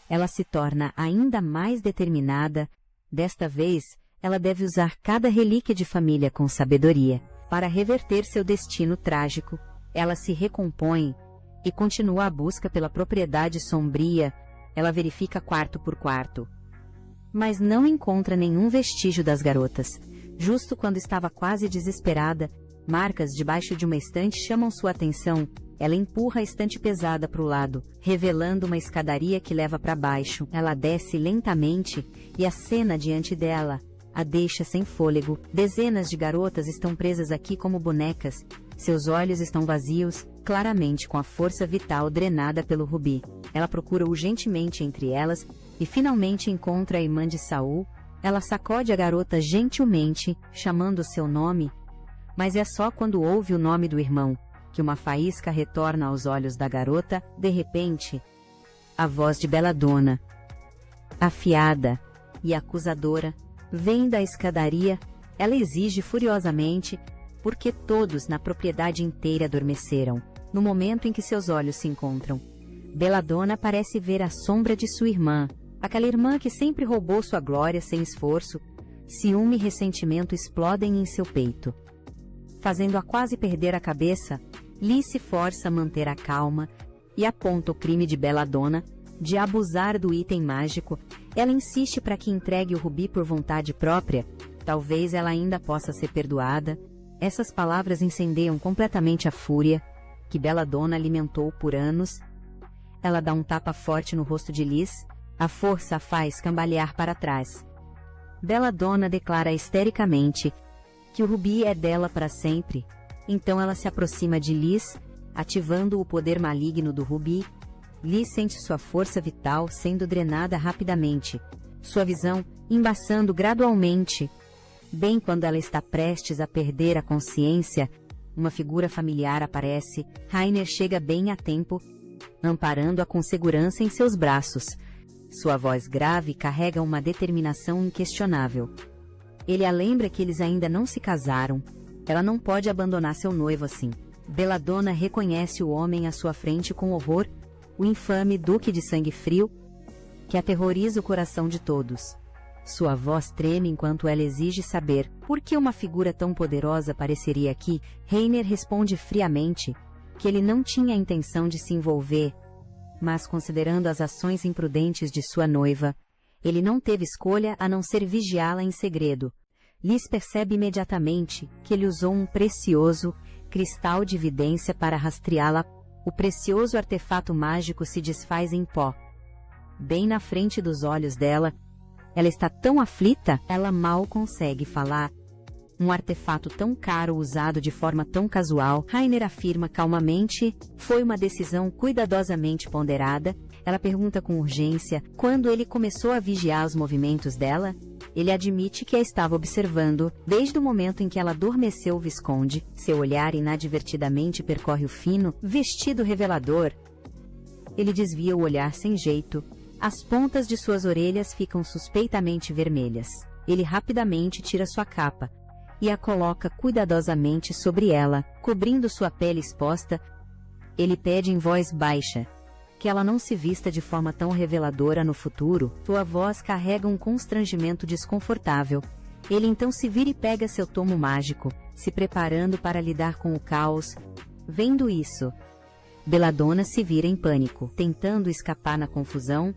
ela se torna ainda mais determinada. Desta vez, ela deve usar cada relíquia de família com sabedoria. Para reverter seu destino trágico, ela se recompõe e continua a busca pela propriedade sombria. Ela verifica quarto por quarto, mas não encontra nenhum vestígio das garotas. Justo quando estava quase desesperada, marcas debaixo de uma estante chamam sua atenção. Ela empurra a estante pesada para o lado, revelando uma escadaria que leva para baixo. Ela desce lentamente e a cena diante dela a deixa sem fôlego. Dezenas de garotas estão presas aqui como bonecas. Seus olhos estão vazios, claramente com a força vital drenada pelo rubi. Ela procura urgentemente entre elas e finalmente encontra a irmã de Saul. Ela sacode a garota gentilmente, chamando seu nome, mas é só quando ouve o nome do irmão que uma faísca retorna aos olhos da garota. De repente, a voz de Belladonna, afiada e acusadora, vem da escadaria. Ela exige furiosamente, porque todos na propriedade inteira adormeceram. No momento em que seus olhos se encontram, Belladonna parece ver a sombra de sua irmã, aquela irmã que sempre roubou sua glória sem esforço. Ciúme e ressentimento explodem em seu peito, fazendo-a quase perder a cabeça. Lee se força a manter a calma e aponta o crime de Belladonna de abusar do item mágico. Ela insiste para que entregue o rubi por vontade própria. Talvez ela ainda possa ser perdoada. Essas palavras incendeiam completamente a fúria que Belladonna alimentou por anos. Ela dá um tapa forte no rosto de Liz. A força a faz cambalear para trás. Belladonna declara histericamente que o rubi é dela para sempre. Então ela se aproxima de Liz, ativando o poder maligno do rubi. Liz sente sua força vital sendo drenada rapidamente, sua visão embaçando gradualmente. Bem quando ela está prestes a perder a consciência, uma figura familiar aparece. Rainer chega bem a tempo, amparando-a com segurança em seus braços. Sua voz grave carrega uma determinação inquestionável. Ele a lembra que eles ainda não se casaram. Ela não pode abandonar seu noivo assim. Belladonna reconhece o homem à sua frente com horror, o infame Duque de Sangue Frio, que aterroriza o coração de todos. Sua voz treme enquanto ela exige saber por que uma figura tão poderosa apareceria aqui. Rainer responde friamente que ele não tinha a intenção de se envolver, mas considerando as ações imprudentes de sua noiva, ele não teve escolha a não ser vigiá-la em segredo. Liz percebe imediatamente que ele usou um precioso cristal de vidência para rastreá-la. O precioso artefato mágico se desfaz em pó, bem na frente dos olhos dela. Ela está tão aflita, ela mal consegue falar. Um artefato tão caro usado de forma tão casual. Rainer afirma calmamente: foi uma decisão cuidadosamente ponderada. Ela pergunta com urgência quando ele começou a vigiar os movimentos dela. Ele admite que a estava observando desde o momento em que ela adormeceu o Visconde. Seu olhar inadvertidamente percorre o fino vestido revelador. Ele desvia o olhar sem jeito. As pontas de suas orelhas ficam suspeitamente vermelhas. Ele rapidamente tira sua capa e a coloca cuidadosamente sobre ela, cobrindo sua pele exposta. Ele pede em voz baixa que ela não se vista de forma tão reveladora no futuro. Sua voz carrega um constrangimento desconfortável. Ele então se vira e pega seu tomo mágico, se preparando para lidar com o caos. Vendo isso, Belladonna se vira em pânico, tentando escapar na confusão.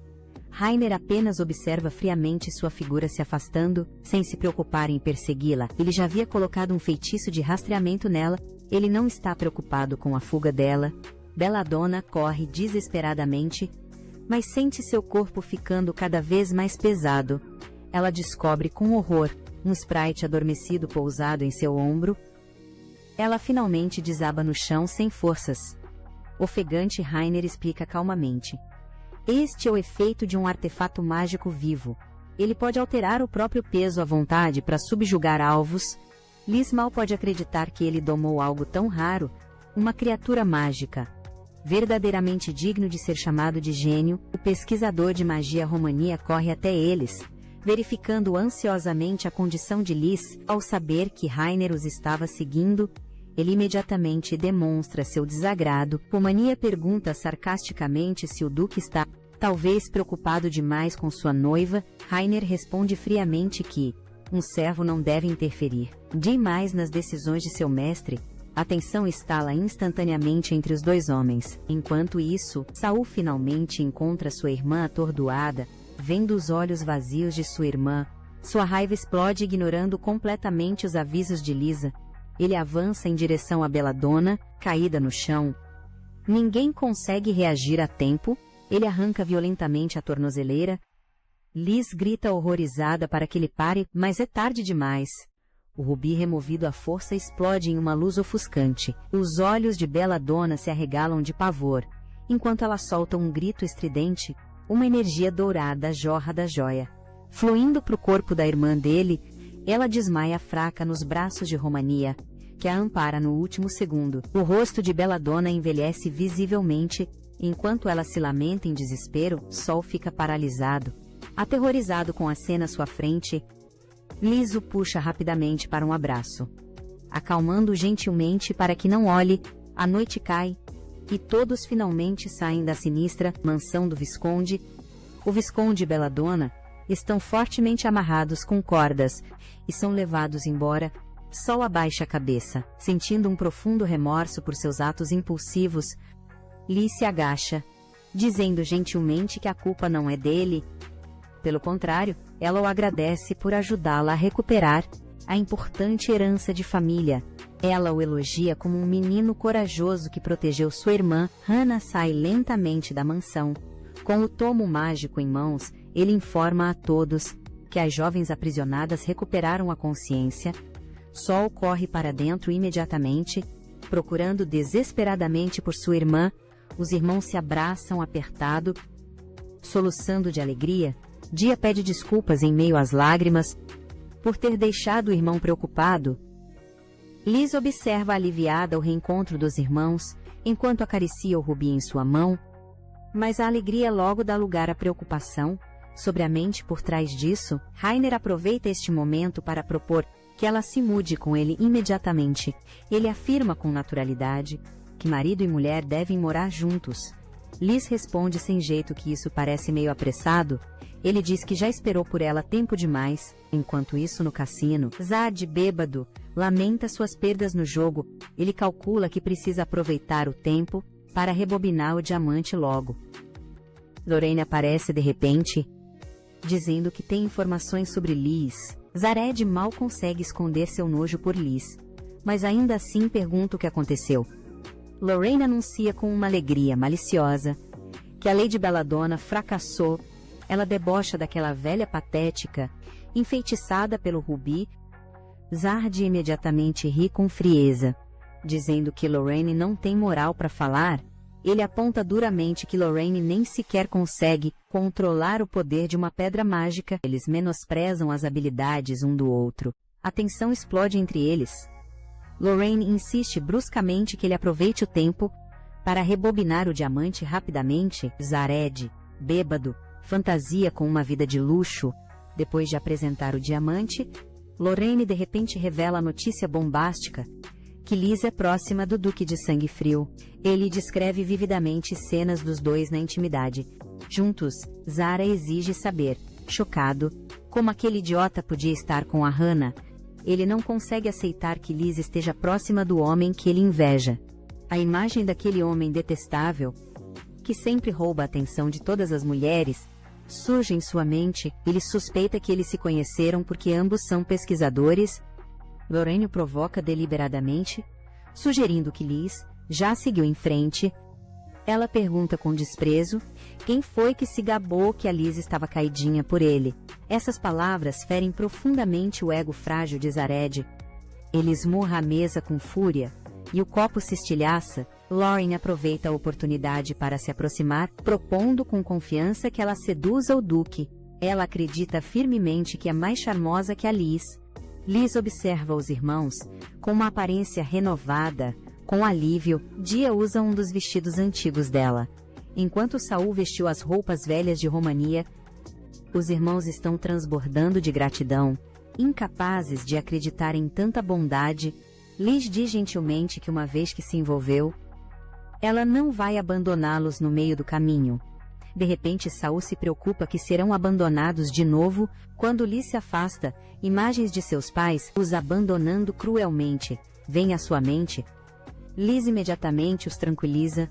Rainer apenas observa friamente sua figura se afastando, sem se preocupar em persegui-la. Ele já havia colocado um feitiço de rastreamento nela. Ele não está preocupado com a fuga dela. Belladonna corre desesperadamente, mas sente seu corpo ficando cada vez mais pesado. Ela descobre com horror um sprite adormecido pousado em seu ombro. Ela finalmente desaba no chão sem forças. Ofegante, Rainer explica calmamente: este é o efeito de um artefato mágico vivo. Ele pode alterar o próprio peso à vontade para subjugar alvos. Liz mal pode acreditar que ele domou algo tão raro, uma criatura mágica. Verdadeiramente digno de ser chamado de gênio, o pesquisador de magia romania corre até eles, verificando ansiosamente a condição de Liz. Ao saber que Rainer os estava seguindo, ele imediatamente demonstra seu desagrado. Romania pergunta sarcasticamente se o Duque está, talvez, preocupado demais com sua noiva. Rainer responde friamente que um servo não deve interferir demais nas decisões de seu mestre. A tensão estala instantaneamente entre os dois homens. Enquanto isso, Saul finalmente encontra sua irmã atordoada, vendo os olhos vazios de sua irmã. Sua raiva explode, ignorando completamente os avisos de Lisa. Ele avança em direção à Belladonna, caída no chão. Ninguém consegue reagir a tempo. Ele arranca violentamente a tornozeleira. Liz grita horrorizada para que ele pare, mas é tarde demais. O rubi removido à força explode em uma luz ofuscante. Os olhos de Belladonna se arregalam de pavor, enquanto ela solta um grito estridente. Uma energia dourada jorra da joia. Fluindo para o corpo da irmã dele, ela desmaia fraca nos braços de Romania, que a ampara no último segundo. O rosto de Belladonna envelhece visivelmente. Enquanto ela se lamenta em desespero, Sol fica paralisado. Aterrorizado com a cena à sua frente, Liz o puxa rapidamente para um abraço. Acalmando-o gentilmente para que não olhe, a noite cai, e todos finalmente saem da sinistra mansão do Visconde. O Visconde e Belladonna estão fortemente amarrados com cordas e são levados embora. Sol abaixa a cabeça, sentindo um profundo remorso por seus atos impulsivos. Liz se agacha, dizendo gentilmente que a culpa não é dele. Pelo contrário, ela o agradece por ajudá-la a recuperar a importante herança de família. Ela o elogia como um menino corajoso que protegeu sua irmã. Hannah sai lentamente da mansão. Com o tomo mágico em mãos, ele informa a todos que as jovens aprisionadas recuperaram a consciência. Sol corre para dentro imediatamente, procurando desesperadamente por sua irmã. Os irmãos se abraçam apertado, soluçando de alegria. Dia pede desculpas em meio às lágrimas por ter deixado o irmão preocupado. Liz observa aliviada o reencontro dos irmãos, enquanto acaricia o rubi em sua mão. Mas a alegria logo dá lugar à preocupação. Sobre a mente por trás disso, Rainer aproveita este momento para propor que ela se mude com ele imediatamente. Ele afirma com naturalidade que marido e mulher devem morar juntos. Liz responde sem jeito que isso parece meio apressado. Ele diz que já esperou por ela tempo demais. Enquanto isso, no cassino, Zad, bêbado, lamenta suas perdas no jogo. Ele calcula que precisa aproveitar o tempo para rebobinar o diamante logo. Lorraine aparece de repente, dizendo que tem informações sobre Liz. Zared mal consegue esconder seu nojo por Liz, mas ainda assim pergunta o que aconteceu. Lorraine anuncia com uma alegria maliciosa que a Lady Belladonna fracassou. Ela debocha daquela velha patética, enfeitiçada pelo rubi. Zard imediatamente ri com frieza, dizendo que Lorraine não tem moral para falar. Ele aponta duramente que Lorraine nem sequer consegue controlar o poder de uma pedra mágica. Eles menosprezam as habilidades um do outro. A tensão explode entre eles. Lorraine insiste bruscamente que ele aproveite o tempo para rebobinar o diamante rapidamente. Zared, bêbado, fantasia com uma vida de luxo. Depois de apresentar o diamante, Lorraine de repente revela a notícia bombástica que Liz é próxima do Duque de Sangue Frio. Ele descreve vividamente cenas dos dois na intimidade. Juntos, Zara exige saber, chocado, como aquele idiota podia estar com a Hannah. Ele não consegue aceitar que Liz esteja próxima do homem que ele inveja. A imagem daquele homem detestável, que sempre rouba a atenção de todas as mulheres, surge em sua mente. Ele suspeita que eles se conheceram porque ambos são pesquisadores. Lorraine o provoca deliberadamente, sugerindo que Liz já seguiu em frente. Ela pergunta com desprezo quem foi que se gabou que a Liz estava caidinha por ele. Essas palavras ferem profundamente o ego frágil de Zared. Ele esmurra a mesa com fúria, e o copo se estilhaça. Lorraine aproveita a oportunidade para se aproximar, propondo com confiança que ela seduza o Duque. Ela acredita firmemente que é mais charmosa que a Liz. Liz observa os irmãos com uma aparência renovada, Com alívio, Dia usa um dos vestidos antigos dela. Enquanto Saul vestiu as roupas velhas de Romania, os irmãos estão transbordando de gratidão. Incapazes de acreditar em tanta bondade, Liz diz gentilmente que uma vez que se envolveu, ela não vai abandoná-los no meio do caminho. De repente, Saul se preocupa que serão abandonados de novo quando Liz se afasta. Imagens de seus pais os abandonando cruelmente vêm à sua mente. Liz imediatamente os tranquiliza,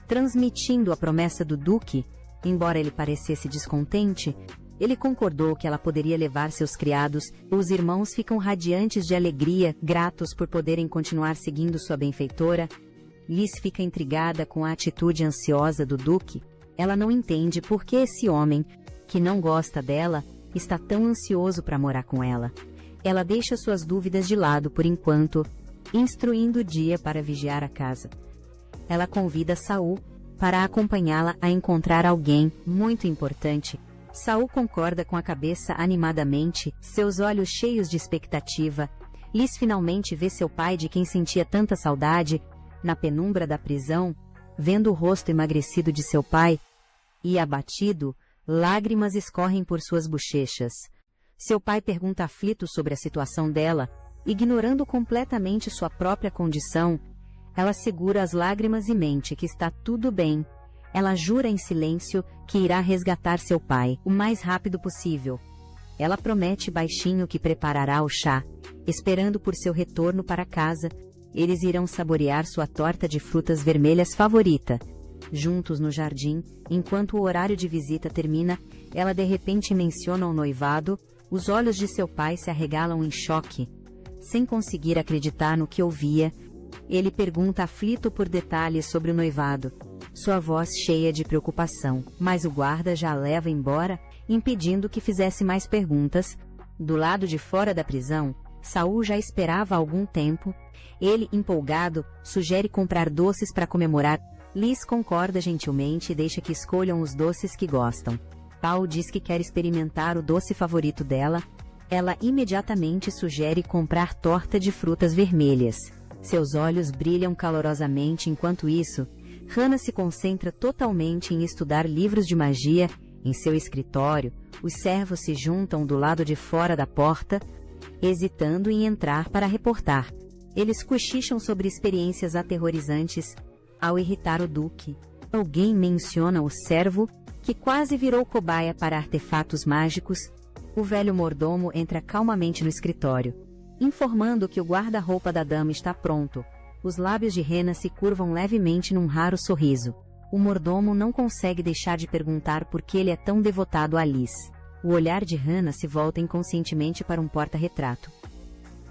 transmitindo a promessa do Duque. Embora ele parecesse descontente, ele concordou que ela poderia levar seus criados. Os irmãos ficam radiantes de alegria, gratos por poderem continuar seguindo sua benfeitora. Liz fica intrigada com a atitude ansiosa do Duque. Ela não entende por que esse homem, que não gosta dela, está tão ansioso para morar com ela. Ela deixa suas dúvidas de lado por enquanto, instruindo Dia para vigiar a casa. Ela convida Saul para acompanhá-la a encontrar alguém muito importante. Saul concorda com a cabeça animadamente, seus olhos cheios de expectativa. Liz finalmente vê seu pai de quem sentia tanta saudade. Na penumbra da prisão, vendo o rosto emagrecido de seu pai, e abatido, lágrimas escorrem por suas bochechas. Seu pai pergunta aflito sobre a situação dela, ignorando completamente sua própria condição. Ela segura as lágrimas e mente que está tudo bem. Ela jura em silêncio que irá resgatar seu pai o mais rápido possível. Ela promete baixinho que preparará o chá, esperando por seu retorno para casa. Eles irão saborear sua torta de frutas vermelhas favorita. Juntos no jardim, enquanto o horário de visita termina, ela de repente menciona o noivado. Os olhos de seu pai se arregalam em choque. Sem conseguir acreditar no que ouvia, ele pergunta aflito por detalhes sobre o noivado. Sua voz cheia de preocupação, mas o guarda já a leva embora, impedindo que fizesse mais perguntas. Do lado de fora da prisão, Saul já esperava há algum tempo. Ele, empolgado, sugere comprar doces para comemorar. Liz concorda gentilmente e deixa que escolham os doces que gostam. Paul diz que quer experimentar o doce favorito dela. Ela imediatamente sugere comprar torta de frutas vermelhas. Seus olhos brilham calorosamente. Enquanto isso, Hannah se concentra totalmente em estudar livros de magia. Em seu escritório, os servos se juntam do lado de fora da porta, hesitando em entrar para reportar. Eles cochicham sobre experiências aterrorizantes. Ao irritar o Duque, alguém menciona o servo, que quase virou cobaia para artefatos mágicos. O velho mordomo entra calmamente no escritório, informando que o guarda-roupa da dama está pronto. Os lábios de Hannah se curvam levemente num raro sorriso. O mordomo não consegue deixar de perguntar por que ele é tão devotado a Liz. O olhar de Hannah se volta inconscientemente para um porta-retrato.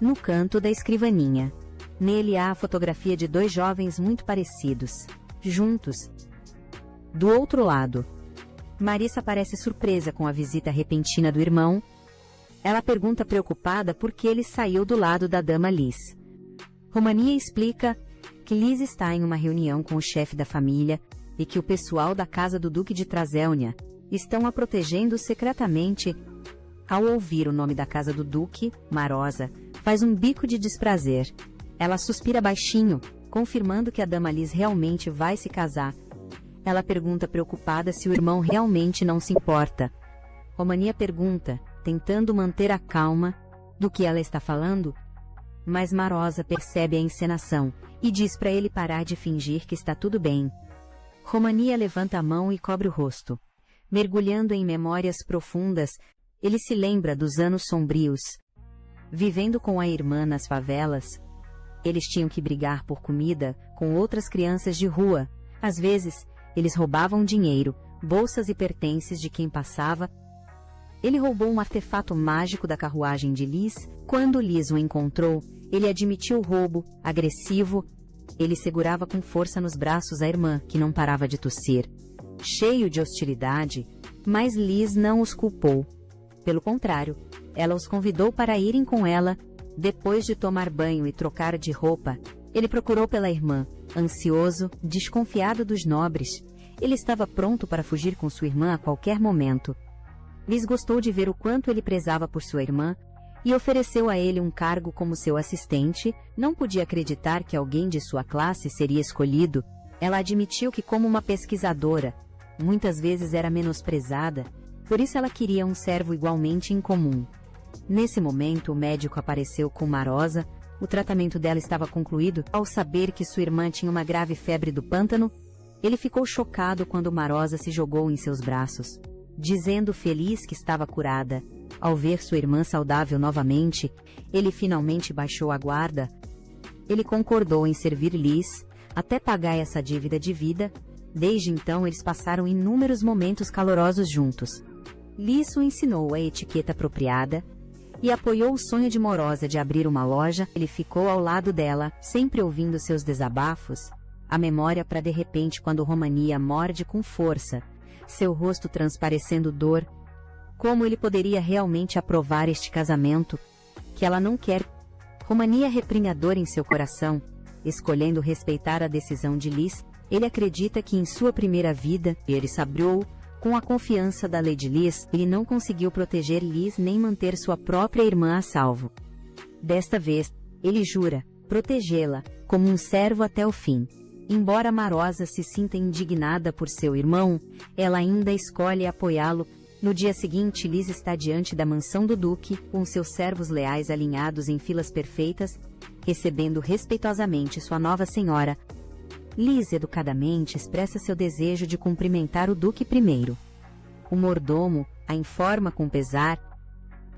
No canto da escrivaninha, nele há a fotografia de dois jovens muito parecidos, juntos. Do outro lado, Marissa parece surpresa com a visita repentina do irmão. Ela pergunta preocupada por que ele saiu do lado da dama Liz. Romania explica que Liz está em uma reunião com o chefe da família e que o pessoal da casa do Duque de Traselnia estão a protegendo secretamente. Ao ouvir o nome da casa do Duque, Marosa faz um bico de desprazer. Ela suspira baixinho, confirmando que a dama Liz realmente vai se casar. Ela pergunta preocupada se o irmão realmente não se importa. Romania pergunta, tentando manter a calma, do que ela está falando, mas Marosa percebe a encenação e diz para ele parar de fingir que está tudo bem. Romania levanta a mão e cobre o rosto. Mergulhando em memórias profundas, ele se lembra dos anos sombrios. Vivendo com a irmã nas favelas, eles tinham que brigar por comida com outras crianças de rua. Às vezes, eles roubavam dinheiro, bolsas e pertences de quem passava. Ele roubou um artefato mágico da carruagem de Liz. Quando Liz o encontrou, ele admitiu o roubo, agressivo. Ele segurava com força nos braços a irmã, que não parava de tossir. Cheio de hostilidade, mas Liz não os culpou. Pelo contrário, ela os convidou para irem com ela. Depois de tomar banho e trocar de roupa, ele procurou pela irmã, ansioso, desconfiado dos nobres. Ele estava pronto para fugir com sua irmã a qualquer momento. Liz gostou de ver o quanto ele prezava por sua irmã. e ofereceu a ele um cargo como seu assistente. Não podia acreditar que alguém de sua classe seria escolhido. Ela admitiu que, como uma pesquisadora, muitas vezes era menosprezada, por isso ela queria um servo igualmente incomum. Nesse momento, o médico apareceu com Marosa. O tratamento dela estava concluído. Ao saber que sua irmã tinha uma grave febre do pântano, ele ficou chocado quando Marosa se jogou em seus braços, dizendo feliz que estava curada. Ao ver sua irmã saudável novamente, ele finalmente baixou a guarda. Ele concordou em servir Liz até pagar essa dívida de vida. Desde então, eles passaram inúmeros momentos calorosos juntos. Liz o ensinou a etiqueta apropriada e apoiou o sonho de Marosa de abrir uma loja. Ele ficou ao lado dela, sempre ouvindo seus desabafos. A memória para de repente quando Romania morde com força, seu rosto transparecendo dor. Como ele poderia realmente aprovar este casamento, que ela não quer? Romania reprime a dor em seu coração, escolhendo respeitar a decisão de Liz. Ele acredita que em sua primeira vida, ele sabrou, com a confiança da Lady Liz, ele não conseguiu proteger Liz nem manter sua própria irmã a salvo. Desta vez, ele jura protegê-la, como um servo até o fim. Embora Marosa se sinta indignada por seu irmão, ela ainda escolhe apoiá-lo. No dia seguinte, Liz está diante da mansão do Duque, com seus servos leais alinhados em filas perfeitas, recebendo respeitosamente sua nova senhora. Liz educadamente expressa seu desejo de cumprimentar o Duque primeiro. O mordomo a informa com pesar.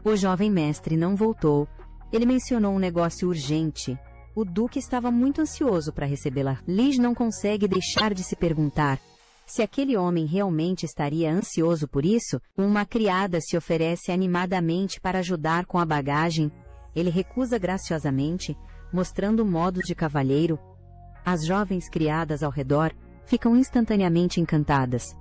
O jovem mestre não voltou. Ele mencionou um negócio urgente. O Duque estava muito ansioso para recebê-la. Liz não consegue deixar de se perguntar se aquele homem realmente estaria ansioso por isso. Uma criada se oferece animadamente para ajudar com a bagagem. Ele recusa graciosamente, mostrando modos de cavalheiro. As jovens criadas ao redor ficam instantaneamente encantadas.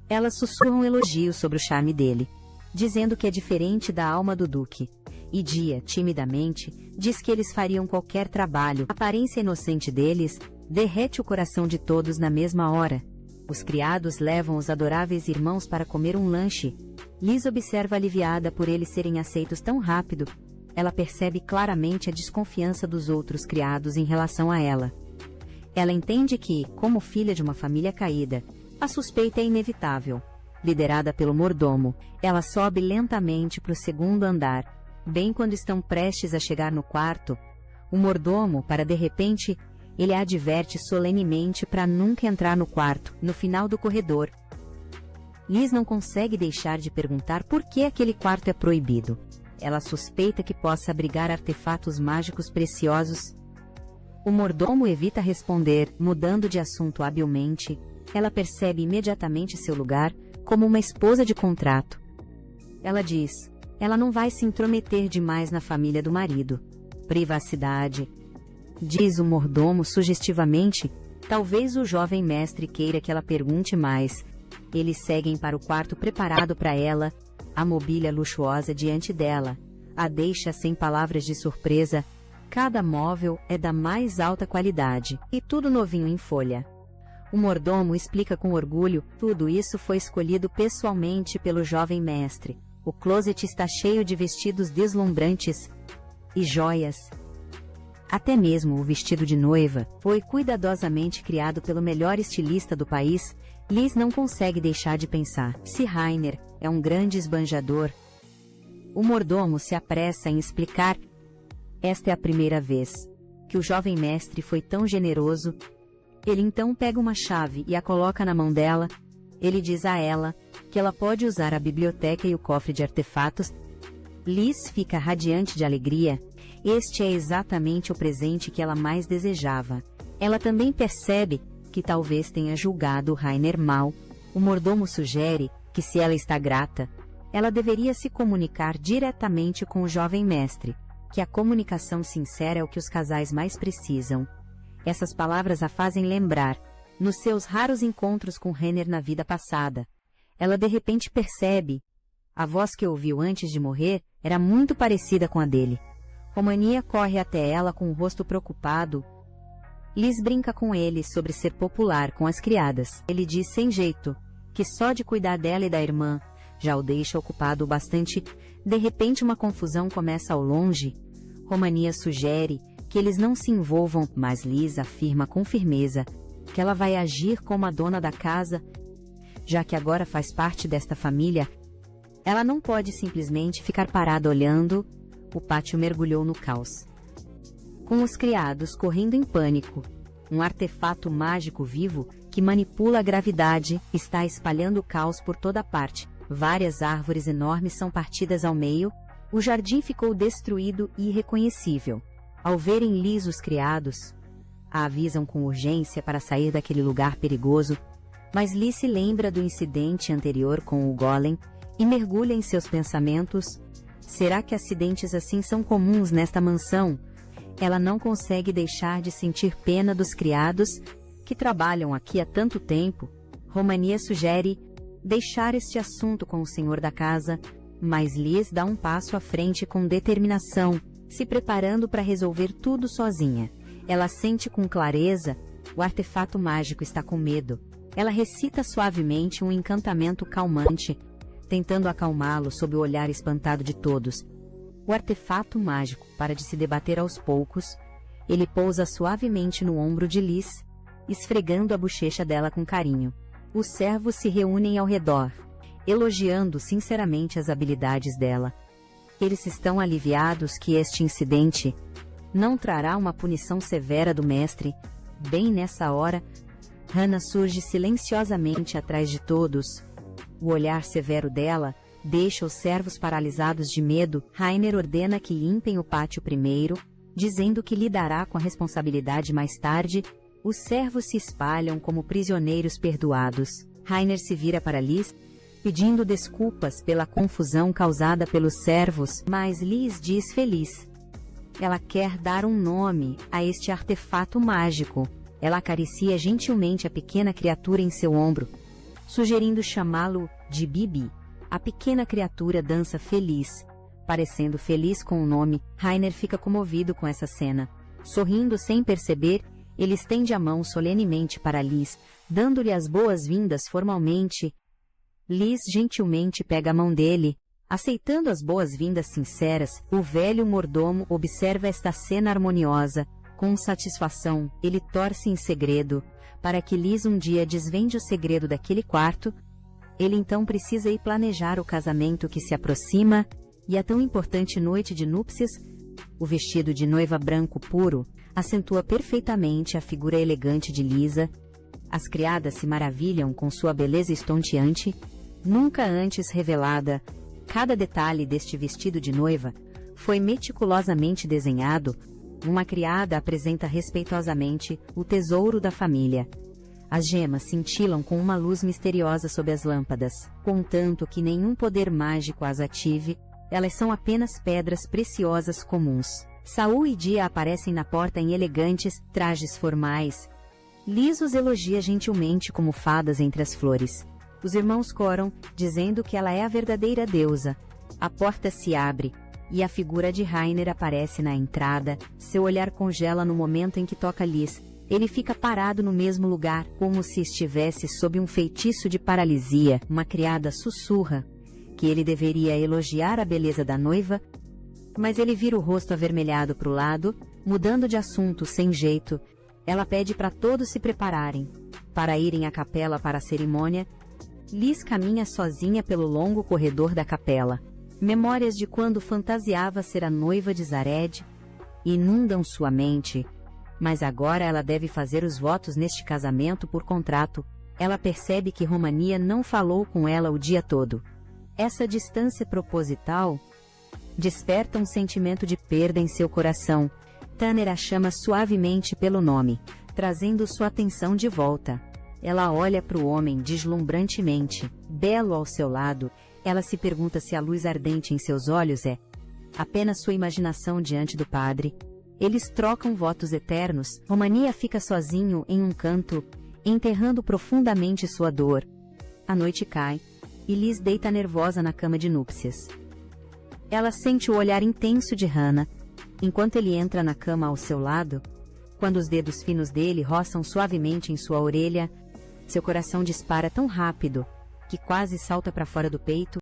Elas sussurram elogios sobre o charme dele, dizendo que é diferente da alma do Duque. E Dia, timidamente, diz que eles fariam qualquer trabalho. A aparência inocente deles derrete o coração de todos na mesma hora. Os criados levam os adoráveis irmãos para comer um lanche. Liz observa aliviada por eles serem aceitos tão rápido. Ela percebe claramente a desconfiança dos outros criados em relação a ela. Ela entende que, como filha de uma família caída, a suspeita é inevitável. Liderada pelo mordomo, ela sobe lentamente para o segundo andar. Bem quando estão prestes a chegar no quarto, o mordomo, para de repente, ele a adverte solenemente para nunca entrar no quarto. No final do corredor, Liz não consegue deixar de perguntar por que aquele quarto é proibido. Ela suspeita que possa abrigar artefatos mágicos preciosos. O mordomo evita responder, mudando de assunto habilmente. Ela percebe imediatamente seu lugar como uma esposa de contrato. Ela diz: ela não vai se intrometer demais na família do marido. Privacidade, diz o mordomo sugestivamente. Talvez o jovem mestre queira que ela pergunte mais. Eles seguem para o quarto preparado para ela, a mobília luxuosa diante dela a deixa sem palavras de surpresa. Cada móvel é da mais alta qualidade, e tudo novinho em folha. O mordomo explica com orgulho: tudo isso foi escolhido pessoalmente pelo jovem mestre. O closet está cheio de vestidos deslumbrantes e joias. Até mesmo o vestido de noiva foi cuidadosamente criado pelo melhor estilista do país. Liz não consegue deixar de pensar: se Rainer é um grande esbanjador. O mordomo se apressa em explicar. Esta é a primeira vez que o jovem mestre foi tão generoso. Ele então pega uma chave e a coloca na mão dela. Ele diz a ela que ela pode usar a biblioteca e o cofre de artefatos. Liz fica radiante de alegria. Este é exatamente o presente que ela mais desejava. Ela também percebe que talvez tenha julgado Rainer mal. O mordomo sugere que, se ela está grata, ela deveria se comunicar diretamente com o jovem mestre, que a comunicação sincera é o que os casais mais precisam. Essas palavras a fazem lembrar, nos seus raros encontros com Rainer na vida passada. Ela de repente percebe: a voz que ouviu antes de morrer era muito parecida com a dele. Romania corre até ela com o rosto preocupado. Liz brinca com ele sobre ser popular com as criadas. Ele diz sem jeito que só de cuidar dela e da irmã já o deixa ocupado o bastante. De repente uma confusão começa ao longe. Romania sugere que eles não se envolvam, mas Liz afirma com firmeza que ela vai agir como a dona da casa, já que agora faz parte desta família. Ela não pode simplesmente ficar parada olhando. O pátio mergulhou no caos, com os criados correndo em pânico. Um artefato mágico vivo que manipula a gravidade está espalhando o caos por toda parte. Várias árvores enormes são partidas ao meio. O jardim ficou destruído e irreconhecível. Ao verem Liz, os criados a avisam com urgência para sair daquele lugar perigoso, mas Liz se lembra do incidente anterior com o Golem e mergulha em seus pensamentos. Será que acidentes assim são comuns nesta mansão? Ela não consegue deixar de sentir pena dos criados que trabalham aqui há tanto tempo. Romania sugere deixar este assunto com o senhor da casa, mas Liz dá um passo à frente com determinação, se preparando para resolver tudo sozinha. Ela sente com clareza: o artefato mágico está com medo. Ela recita suavemente um encantamento calmante, tentando acalmá-lo sob o olhar espantado de todos. O artefato mágico para de se debater aos poucos. Ele pousa suavemente no ombro de Liz, esfregando a bochecha dela com carinho. Os servos se reúnem ao redor, elogiando sinceramente as habilidades dela. Eles estão aliviados que este incidente não trará uma punição severa do mestre. Bem nessa hora, Hannah surge silenciosamente atrás de todos. O olhar severo dela deixa os servos paralisados de medo. Rainer ordena que limpem o pátio primeiro, dizendo que lidará com a responsabilidade mais tarde. Os servos se espalham como prisioneiros perdoados. Rainer se vira para Liz, pedindo desculpas pela confusão causada pelos servos, mas Liz diz feliz. Ela quer dar um nome a este artefato mágico. Ela acaricia gentilmente a pequena criatura em seu ombro, sugerindo chamá-lo de Bibi. A pequena criatura dança feliz, parecendo feliz com o nome. Rainer fica comovido com essa cena. Sorrindo sem perceber, ele estende a mão solenemente para Liz, dando-lhe as boas-vindas formalmente. Liz gentilmente pega a mão dele, aceitando as boas-vindas sinceras. O velho mordomo observa esta cena harmoniosa. Com satisfação, ele torce em segredo, para que Liz um dia desvende o segredo daquele quarto. Ele então precisa ir planejar o casamento que se aproxima, e a tão importante noite de núpcias. O vestido de noiva branco puro acentua perfeitamente a figura elegante de Lisa. As criadas se maravilham com sua beleza estonteante, nunca antes revelada. Cada detalhe deste vestido de noiva foi meticulosamente desenhado. Uma criada apresenta respeitosamente o tesouro da família. As gemas cintilam com uma luz misteriosa sob as lâmpadas. Contanto que nenhum poder mágico as ative, elas são apenas pedras preciosas comuns. Saul e Dia aparecem na porta em elegantes trajes formais. Liz os elogia gentilmente como fadas entre as flores. Os irmãos coram, dizendo que ela é a verdadeira deusa. A porta se abre, e a figura de Rainer aparece na entrada. Seu olhar congela no momento em que toca Liz. Ele fica parado no mesmo lugar, como se estivesse sob um feitiço de paralisia. Uma criada sussurra que ele deveria elogiar a beleza da noiva, mas ele vira o rosto avermelhado para o lado, mudando de assunto sem jeito. Ela pede para todos se prepararem para irem à capela para a cerimônia. Liz caminha sozinha pelo longo corredor da capela. Memórias de quando fantasiava ser a noiva de Zared inundam sua mente, mas agora ela deve fazer os votos neste casamento por contrato. Ela percebe que Romania não falou com ela o dia todo. Essa distância proposital desperta um sentimento de perda em seu coração. Tanner a chama suavemente pelo nome, trazendo sua atenção de volta. Ela olha para o homem deslumbrantemente, belo ao seu lado. Ela se pergunta se a luz ardente em seus olhos é apenas sua imaginação diante do padre. Eles trocam votos eternos. Romania fica sozinho em um canto, enterrando profundamente sua dor. A noite cai, e Liz deita nervosa na cama de núpcias. Ela sente o olhar intenso de Hannah, enquanto ele entra na cama ao seu lado. Quando os dedos finos dele roçam suavemente em sua orelha, seu coração dispara tão rápido que quase salta para fora do peito.